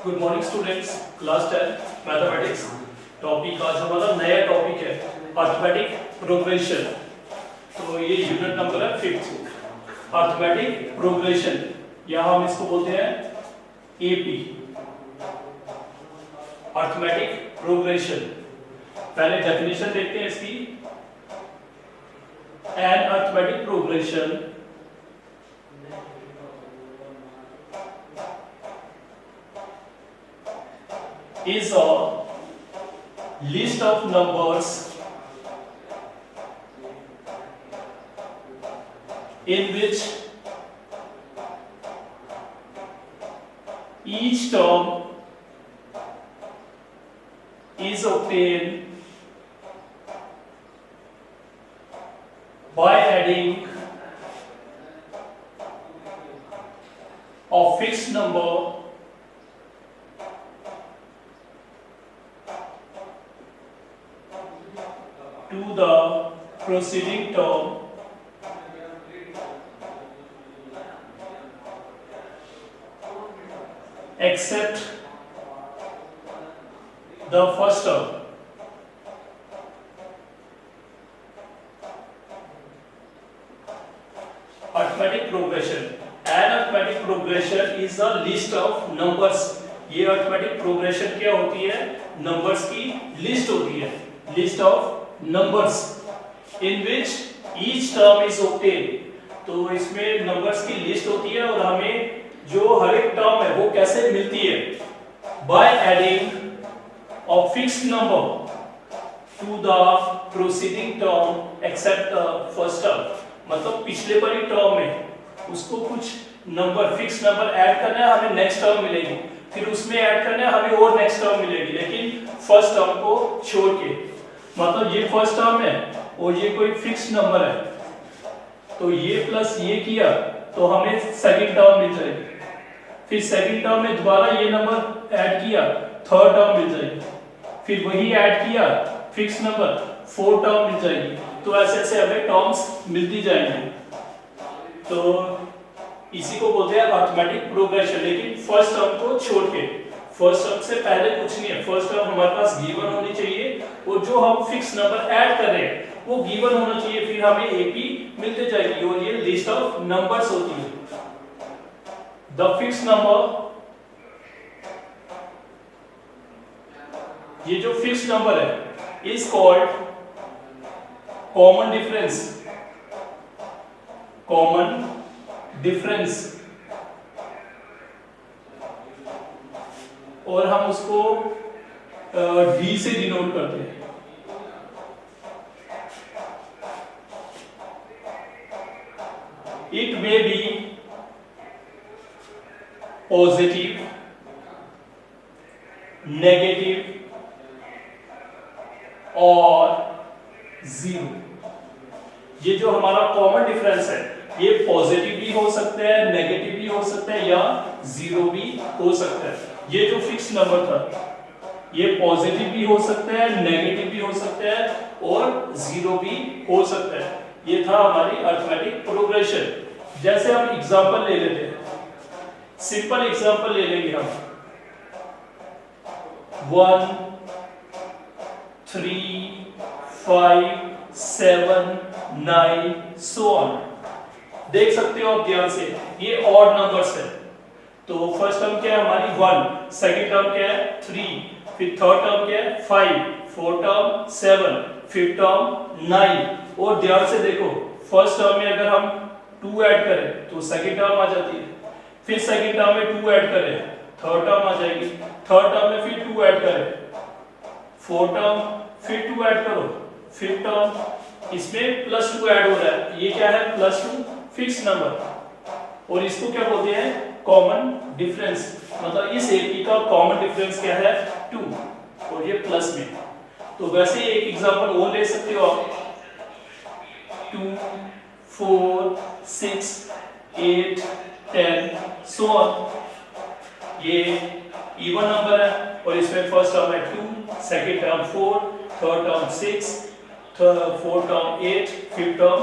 Good morning students, class 10 mathematics. Topic आज हमारा नया टॉपिक है अर्थमेटिक प्रोग्रेशन। तो ये यूनिट नंबर है 5th, अर्थमेटिक प्रोग्रेशन। यहाँ हम इसको बोलते हैं एपी, अर्थमेटिक प्रोग्रेशन। पहले डेफिनेशन देखते हैं इसकी। An arithmetic progression is a list of numbers in which each term is obtained by adding a fixed number to the preceding term except the first term. Arithmetic progression. An arithmetic progression is a list of numbers. ये arithmetic progression क्या होती है? Numbers की list होती है. List of numbers in which each term is obtained. तो इसमें numbers की list होती है और हमें जो हर एक term है वो कैसे मिलती है? By adding a fixed number to the preceding term except the first term. मतलब पिछले वाली टर्म में उसको कुछ नंबर फिक्स नंबर ऐड करना है, हमें नेक्स्ट टर्म मिलेगी, फिर उसमें ऐड करना है हमें और नेक्स्ट टर्म मिलेगी, लेकिन फर्स्ट टर्म को छोड़ के। मतलब ये फर्स्ट टर्म है और ये कोई फिक्स नंबर है, तो ये प्लस ये किया तो हमें सेकंड टर्म मिल जाएगी, फिर सेकंड टर्म में दोबारा ये नंबर ऐड किया, थर्ड टर्म मिल जाएगी, फिर वही ऐड किया फिक्स नंबर, फोर्थ टर्म मिल जाएगी। तो ऐसे ऐसे हमें टर्म्स मिलती जाएंगी। तो इसी को बोलते हैं अर्थमेटिक प्रोग्रेशन, लेकिन फर्स्ट टर्म को छोड़ के। फर्स्ट टर्म से पहले कुछ नहीं है, फर्स्ट टर्म हमारे पास गिवन होनी चाहिए और जो हम फिक्स नंबर ऐड कर रहे हैं वो गिवन होना चाहिए, फिर हमें एपी मिलते जाएगी और ये लिस्ट ऑफ नंबर्स होती है। द फिक्स नंबर, ये जो फिक्स नंबर है is called common difference. Common difference, और हम उसको डी से डिनोट करते हैं। It may be positive, negative और जीरो। ये जो हमारा कॉमन डिफरेंस है ये पॉजिटिव भी हो सकता है, नेगेटिव भी हो सकता है या जीरो भी हो सकता है। ये जो फिक्स नंबर था ये पॉजिटिव भी हो सकता है, नेगेटिव भी हो सकता है और जीरो भी हो सकता है। ये था हमारी अर्थमेटिक प्रोग्रेशन। जैसे हम एग्जांपल ले लेते हैं, सिंपल एग्जांपल ले लेंगे हम। 1 3 5 7 9 so on। देख सकते हो आप ध्यान से, ये ऑड नंबर्स है। तो फर्स्ट टर्म क्या है हमारी 1, सेकंड टर्म क्या है 3, फिर थर्ड टर्म क्या है 5, फोर्थ टर्म 7, फिफ्थ टर्म 9। और ध्यान से देखो, फर्स्ट टर्म में अगर हम 2 ऐड करें तो सेकंड टर्म आ जाती है, फिर सेकंड टर्म में 2 ऐड करें थर्ड टर्म आ जाएगी, थर्ड टर्म में फिर 2 ऐड करें, फोर्थ टर्म फिर 2 ऐड करो, फिफ्थ टर्म, इसमें +2 ऐड हो रहा है। ये क्या है +2 फिक्स नंबर, और इसको क्या बोलते हैं कॉमन डिफरेंस। मतलब इस एपी का कॉमन डिफरेंस क्या है 2 और ये प्लस में। तो वैसे एक एग्जांपल और ले सकते हो आप, 2 4 6 8 10 सो ऑन। ये इवन नंबर है और इसमें फर्स्ट टर्म है 2, second term 4, third term 6, fourth term 8, fifth term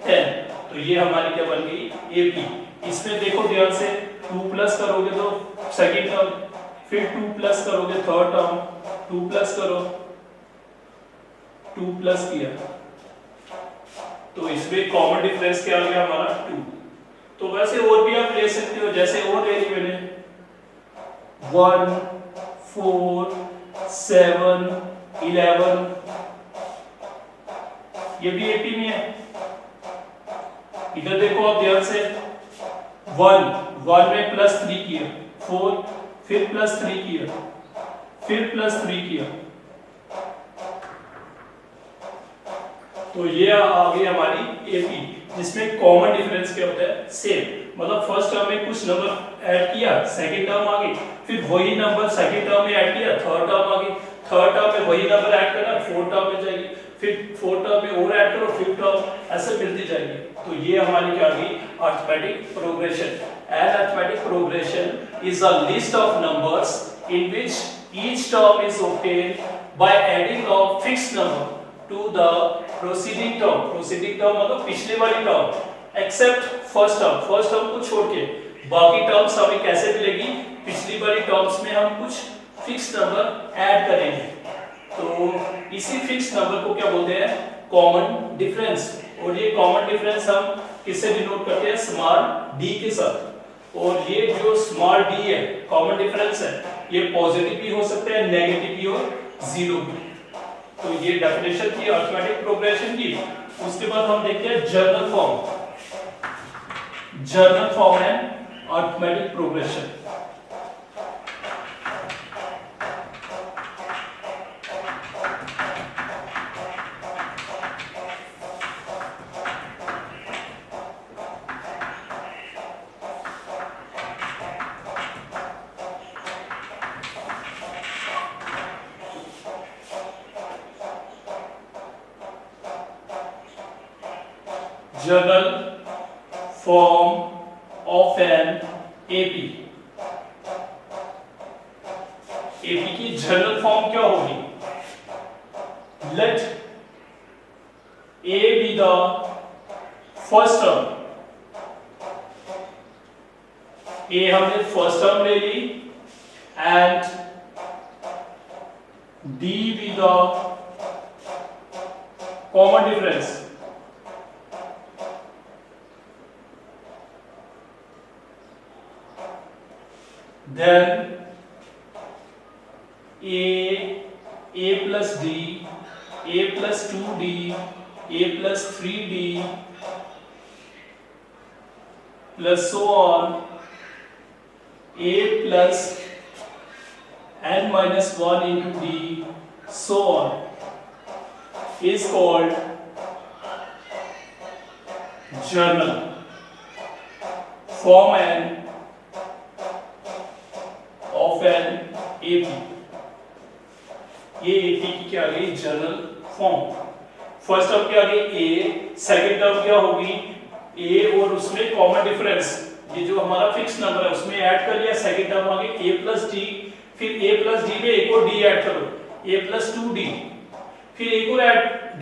10। तो ये हमारी क्या बन गई एपी। इसमें देखो ध्यान से 2 प्लस करोगे तो सेकंड टर्म, फिर 2 प्लस करोगे थर्ड टर्म, 2 प्लस करो, 2 प्लस किया तो इसमें कॉमन डिफरेंस क्या आ गया हमारा 2। तो वैसे और भी आप ले सकते हो, जैसे और ले ली मैंने 1 4 7 11, ये भी 18 ही है। इधर देखो आप ध्यान से, 1 में प्लस 3 किया, 4 फिर प्लस 3 किया, फिर प्लस 3 किया, तो ये आ गई हमारी AP, जिसमें कॉमन डिफरेंस क्या होता है सेम। मतलब फर्स्ट टर्म में कुछ नंबर ऐड किया, सेकंड टर्म आ गई, फिर वही नंबर सेकंड टर्म में ऐड किया, थर्ड टर्म आ गई, थर्ड टर्म में वही नंबर ऐड करना, फोर्थ टर्म में जाएगी, फिर फोर्थ टर्म में और ऐड करो, फिफ्थ टर्म, ऐसे मिलती जाएगी। तो ये हमारी क्या आ गई arithmetic progression. An arithmetic progression is a list of numbers in which each term is obtained by adding a fixed number to the preceding term. Preceding term मतलब पिछले वाली term, except first term. First term को छोड़ के बाकी terms हमें कैसे मिलेगी, पिछली वाली terms में हम कुछ fixed number add करेंगे। तो इसी fixed number को क्या बोलते हैं common difference। और ये common difference हम किससे डिनोट करते हैं, स्मॉल d के साथ। और ये जो स्मॉल d है कॉमन डिफरेंस है, ये पॉजिटिव भी हो सकता है, नेगेटिव भी और जीरो भी। तो ये डेफिनेशन थी अरिथमेटिक प्रोग्रेशन की। उसके बाद हम देखते हैं जर्नल फॉर्म। जर्नल फॉर्म है arithmetic progression. Journal form of an AP। AP की जर्नल फॉर्म क्या होगी, let A be the first term। A हमने फर्स्ट टर्म ले ली, and D be the common difference। Then A plus D, A plus 2D, A plus 3D, plus so on, A plus n minus 1 into D, so on, is called journal form and of an AP। ये AP की क्या आ गई journal form. First term क्या आ गई A, second term क्या होगी A और उसमें कॉमन डिफरेंस, ये जो हमारा फिक्स नंबर है उसमें ऐड कर लिया, सेकंड टर्म आ गई A प्लस D, फिर A प्लस D में एक और D ऐड करो, A प्लस 2D, फिर एक और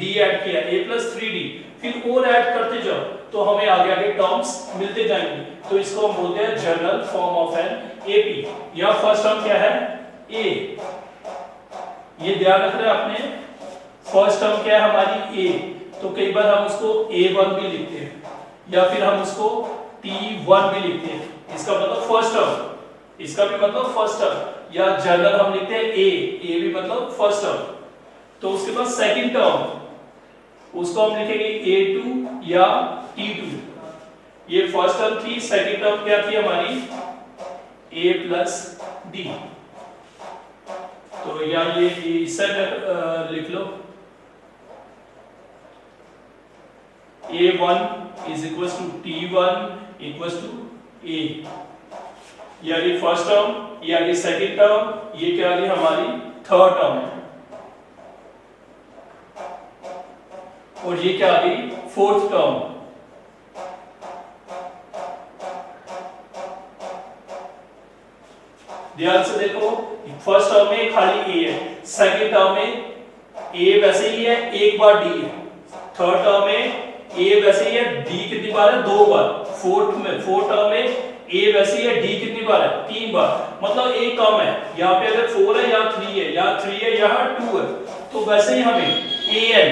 D ऐड किया A प्लस 3D, फिर और ऐड करते जाओ तो हमें आगे आगे टर्म्स मिलते जाएंगे। तो इसको हम बोलते हैं general form of an AP। या फर्स्ट टर्म क्या है A, ये ध्यान रख रहे हैं आपने, फर्स्ट टर्म क्या है हमारी A, तो कई बार हम उसको A1 भी लिखते हैं या फिर हम उसको T1 भी लिखते हैं, इसका मतलब फर्स्ट टर्म, इसका भी मतलब फर्स्ट टर्म। या जर्नल हम लिखते हैं A भी मतलब फर्स्ट टर्म। तो उसके बाद सेकंड टर्म उसको हम लिखेंगे A2 या T2। ये फर्स्ट टर्म थी, सेकंड टर्म क्या थी हमारी A प्लस D। तो या ये सेट लिख लो, A1 is equals to T1 equals to A। यानी फर्स्ट टर्म यानी सेकंड टर्म, ये क्या आ गई हमारी थर्ड टर्म है, और ये क्या आ गई फोर्थ टर्म। ध्यान से देखो, फर्स्ट टर्म में खाली A है, सेकंड टर्म में A वैसे ही है, एक बार D है, थर्ड टर्म में A वैसे ही है, D कितनी बार है, दो बार, फोर्थ टर्म में A वैसे ही है, D कितनी बार है, तीन बार। मतलब a कम है, यहाँ पे अगर 4 है यहाँ 3 है, यहाँ 3 है यहाँ 2 है, तो वैसे ही हमें an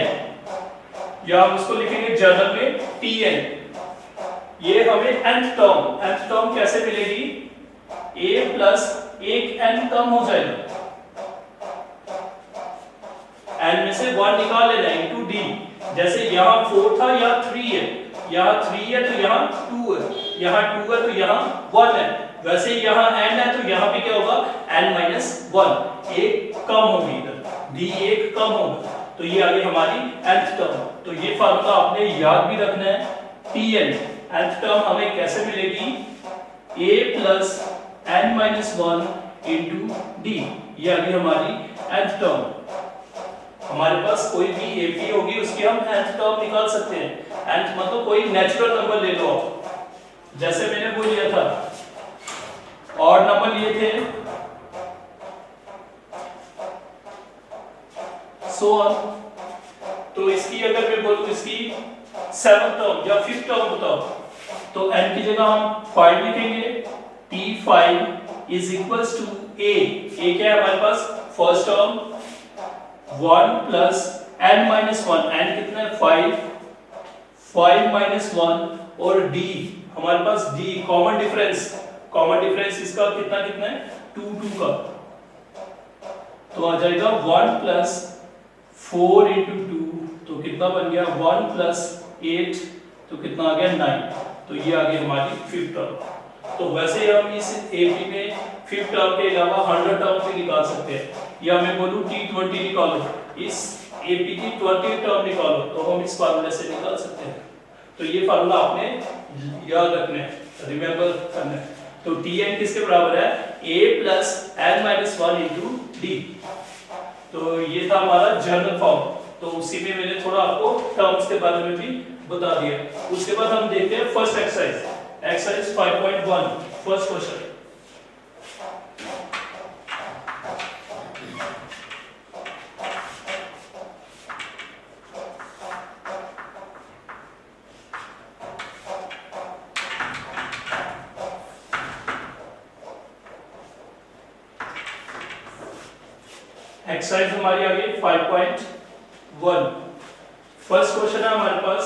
या हम उसको लिखेंगे जनरल में tn, ये हमें nth टर्म कैसे मिलेगी, a प्लस एक n कम हो जाएगा, n में से 1 निकाल लेना इनटू d, जैसे यहाँ 4 था यहाँ 3 है, यहाँ 3 है तो यहाँ 2 है, यहाँ 2 है तो यहाँ 1 है, वैसे यहाँ n है तो यहाँ पे क्या होगा n माइनस 1, एक कम होगी इधर, d एक कम होगा, तो ये आ गई हमारी nth टर्म। तो ये फार्मूला आपने याद भी रखना है, tn nth टर्म हमें कैसे मिलेगी, a plus n minus 1 into d, ये आ गई हमारी nth टर्म। हमारे पास कोई भी AP होगी उसकी हम nth टर्म निकाल सकते हैं, nth मतलब कोई नेचुरल नंबर ले लो, जैसे मैंने वो लिया था, ऑड नंबर लिए थे, सो ऑन। तो इसकी अगर मैं बोलूं इसकी 7th टर्म या 5th टर्म बताओ, तो n की जगह हम 5 लिखेंगे, t5 is equals to a क्या है हमारे पास first term 1 plus n minus 1, n कितना है 5 माइनस 1, और d हमारे पास d कॉमन डिफरेंस इसका कितना है 2 का, तो आ जाएगा 1 प्लस 4 इंटू 2, तो कितना बन गया 1 प्लस 8, तो कितना आ गया 9, तो ये आ गई हमारी 5th टर्म। तो वैसे हम इस AP में 5th टर्म के अलावा 100 टर्म भी निकाल सकते हैं, या मैं बोलूं T20 निकालो, इस AP की 20 टर्म निकालो, तो हम इस फार्मूले से निकाल सकते हैं। तो ये फार्मूला आपने याद रखना है, रिमेंबर करना है। तो Tn किसके बराबर है, a plus n minus 1 into D. तो ये था हमारा जनरल फॉर्म, तो उसी में मैंने थोड़ा आपको टर्म्स के बारे में भी बता दिया। उसके बाद हम देखते हैं first exercise 5.1, first question. Exercise हमारी आ गई 5.1। फर्स्ट क्वेश्चन है हमारे पास,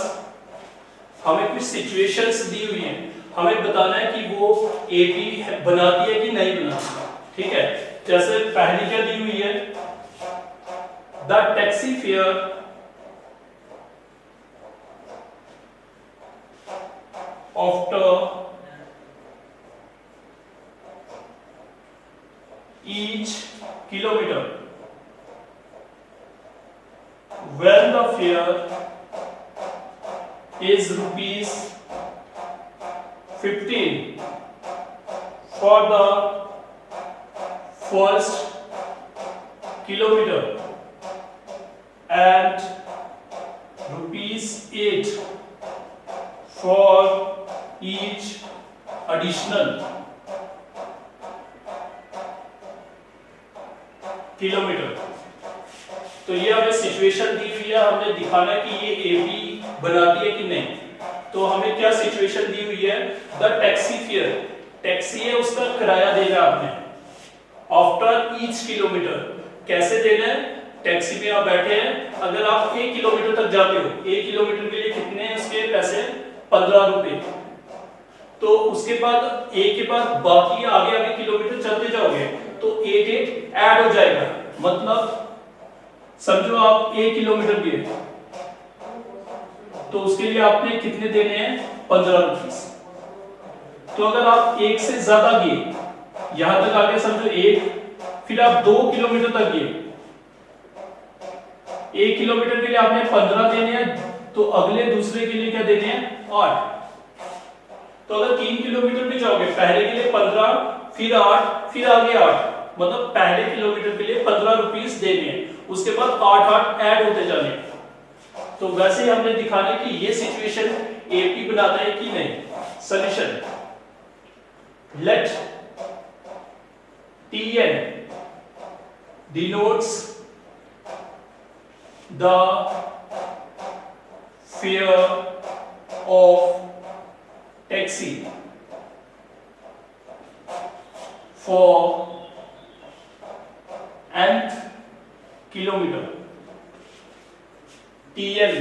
हमें कुछ सिचुएशंस दी हुई हैं, हमें बताना है कि वो AP बनाती है कि नहीं बनाती, ठीक है। जैसे पहली क्या दी हुई है, the taxi fare after each kilometer when the fare is rupees 15 for the first kilometer and rupees 8 for each additional kilometre. तो ये हमें सिचुएशन दी हुई है, हमने दिखाना है कि ये AP बनाती है कि नहीं। तो हमें क्या सिचुएशन दी हुई है, द टैक्सी फेयर, टैक्सी है उसका किराया देना आपने, आफ्टर ईच किलोमीटर, कैसे देना है, टैक्सी में आप बैठे हैं, अगर आप 1 किलोमीटर तक जाते हो, 1 किलोमीटर के लिए कितने हैं उसके पैसे 15 रुपए, तो उसके बाद एक के बाद बाकी आगे किलोमीटर चलते जाओगे तो 8 ऐड हो जाएगा, मतलब समझो आप 1 किलोमीटर गए तो उसके लिए आपने कितने देने हैं 15 रुपीस। तो अगर आप 1 से ज्यादा गए, यहां तक आगे समझो 1, फिर आप 2 किलोमीटर तक गए, 1 किलोमीटर के लिए आपने 15 देने हैं, तो अगले दूसरे के लिए क्या देने हैं 8। तो अगर 3 किलोमीटर भी जाओगे, पहले के लिए 15, फिर 8, फिर आगे 8, मतलब पहले किलोमीटर के लिए 15 रुपीस देने हैं, उसके बाद 8 ऐड होते जाने। तो वैसे ही हमने दिखाना कि ये सिचुएशन AP बनाता है कि नहीं। Solution, let Tn denotes the fare of taxi for nth kilometre. Tn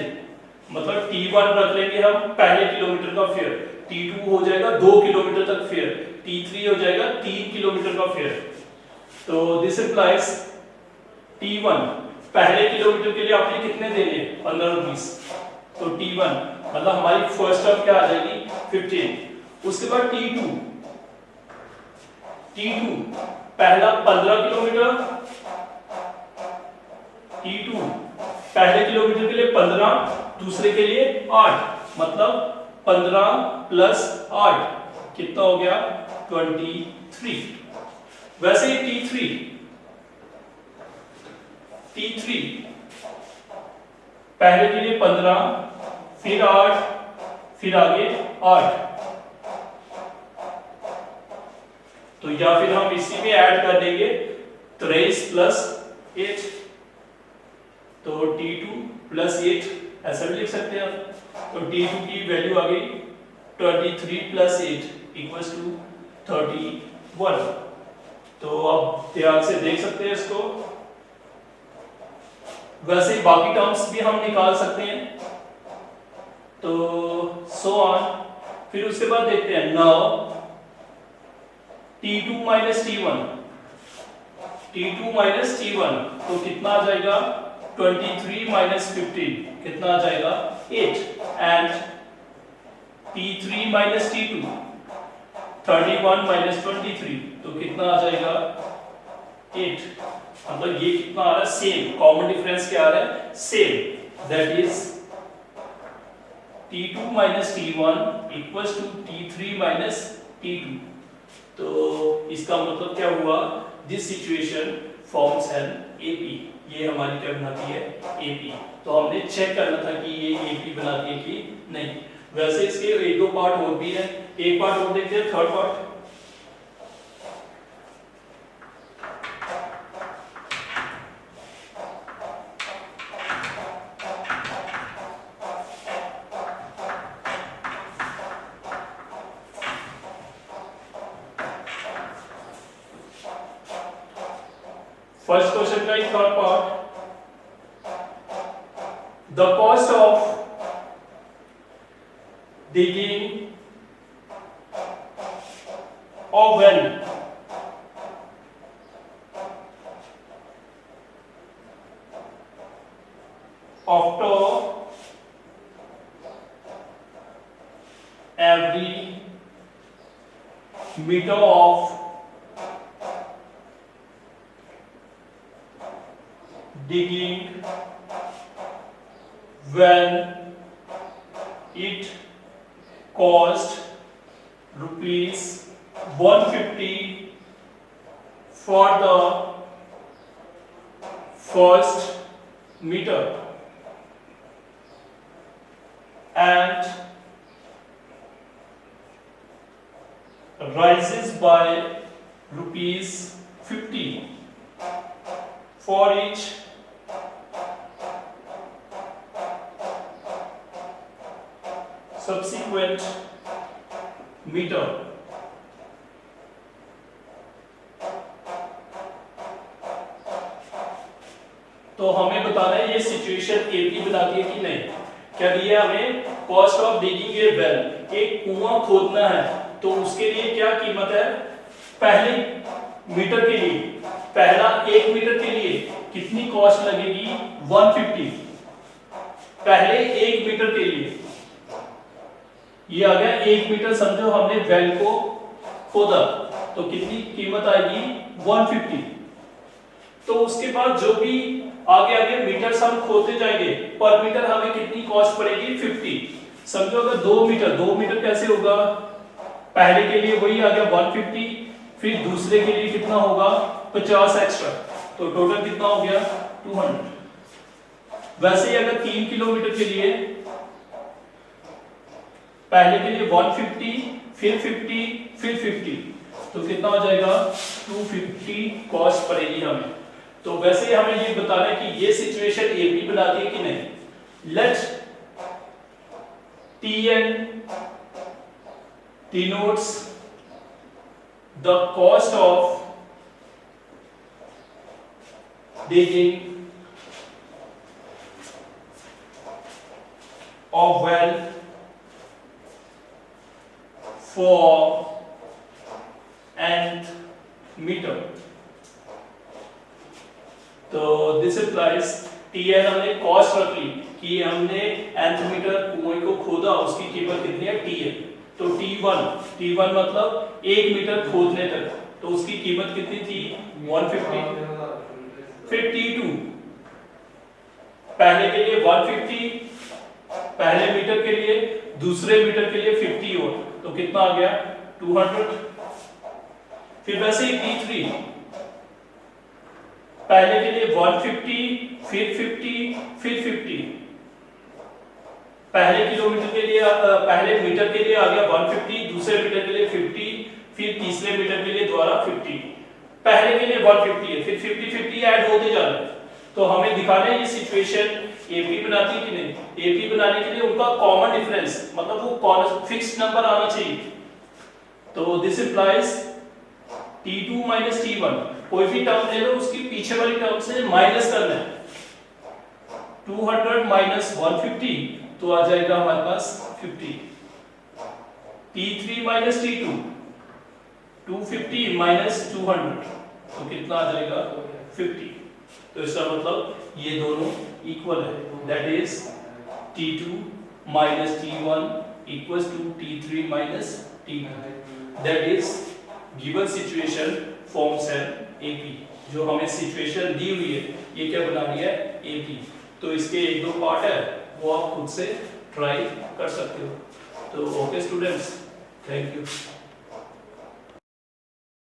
मतलब T1 रख लेंगे हम पहले किलोमीटर का फेयर, T2 हो जाएगा 2 किलोमीटर तक फेयर, T3 हो जाएगा 3 किलोमीटर का फेयर। तो दिस इंप्लाइज T1 पहले किलोमीटर के लिए आपने कितने देने, 15 रुपीस। तो T1 मतलब हमारी फर्स्ट टर्म क्या आ जाएगी, 15। उसके बाद T2 पहला 15 किलोमीटर, T2 पहले किलोमीटर के लिए 15, दूसरे के लिए 8, मतलब 15 प्लस 8 कितना हो गया, 23। वैसे ही T3 पहले के लिए 15, फिर 8, फिर आगे 8। तो या फिर हम इसी में ऐड कर देंगे 23 प्लस 8, तो T2 प्लस 8 ऐसा भी लिख सकते हैं आप। तो T2 की वैल्यू आ गई 23 प्लस 8 इक्वल्स टू 31। तो अब ध्यान से देख सकते हैं इसको। वैसे ही बाकी टर्म्स भी हम निकाल सकते हैं, तो सो ऑन। फिर उसके बाद देखते हैं नाउ T2 माइनस T1, तो कितना आ जाएगा, 23 माइनस 15 कितना आ जाएगा, 8। And T3 minus T2, 31 minus 23 तो कितना आ जाएगा, 8। मतलब ये कितना आ रहा है, सेम। कॉमन डिफरेंस क्या आ रहा है, same. That is T2 minus T1 equals to T3 minus T2। तो इसका मतलब क्या हुआ, this situation forms an AP. ये हमारी क्या बनाती है, एपी। तो हमने चेक करना था कि ये एपी बनाती है कि नहीं। वैसे इसके एक दो पार्ट और भी है, एक पार्ट और देखते हैं, थर्ड पार्ट। फर्स्ट क्वेश्चन का third part, the cost of digging a well after every meter of digging when it cost rupees 150 for the first meter and rises by rupees 50 for each subsequent meter। तो हमें बताना है ये situation AP बनाती है कि नहीं। क्या दिया हमें, cost of digging A well, एक कुआं खोदना है तो उसके लिए क्या कीमत है, पहले मीटर के लिए, पहला 1 मीटर के लिए कितनी कॉस्ट लगेगी, 150 पहले 1 मीटर के लिए। ये आ गया 1 मीटर, समझो हमने वेल को खोदा तो कितनी कीमत आएगी, 150। तो उसके बाद जो भी आगे आगे मीटर्स हम खोदते जाएंगे, पर मीटर हमें कितनी कॉस्ट पड़ेगी, 50। समझो अगर 2 मीटर कैसे होगा, पहले के लिए वही आ गया 150, फिर दूसरे के लिए कितना होगा, 50 एक्स्ट्रा, तो टोटल कितना हो गया, 200। वैसे ही अगर 3 किलोमीटर के लिए, पहले के लिए 150, फिर 50, फिर 50, तो कितना हो जाएगा, 250 कॉस्ट पड़ेगी हमें। तो वैसे ही हमें ये बताना है कि ये सिचुएशन एपी बनाती है कि नहीं। Let Tn denotes the cost of digging of well for nth meter. तो दिस implies Tn हमने कॉस्ट रख ली कि हमने nth मीटर कुएं को खोदा, उसकी कीमत कितनी है Tn। तो T1 मतलब 1 मीटर खोदने तक, तो उसकी कीमत कितनी थी 150। फिर T2 पहले के लिए 150 पहले मीटर के लिए, दूसरे मीटर के लिए 50 और, तो कितना आ गया 200। फिर वैसे ही T3 पहले के लिए 150 फिर 50 फिर 50, पहले किलोमीटर के लिए पहले मीटर के लिए आ गया 150, दूसरे मीटर के लिए 50, फिर तीसरे मीटर के लिए दोबारा 50। पहले के लिए 150 है, फिर 50 ऐड होते जा रहे हैं। तो हमें दिखाना है ये सिचुएशन एपी बनाती है कि नहीं। एपी बनाने के लिए उनका कॉमन डिफरेंस मतलब वो फिक्स्ड नंबर आना चाहिए। तो this implies T2 minus T1, कोई भी टर्म ले लो उसकी पीछे वाली टर्म से माइनस करना है। 200 माइनस 150 तो आ जाएगा हमारे पास 50। T3 माइनस T2 250 माइनस 200 तो कितना आ जाएगा 50। तो इसका मतलब ये दोनों इक्वल है, that is T2 minus T1 equals to T3 minus T2। That is given situation forms an AP. जो हमें सिचुएशन दी हुई है ये क्या बना रही है एपी। तो इसके एक दो पार्ट है वो आप खुद से ट्राई कर सकते हो। तो ओके स्टूडेंट्स, थैंक यू।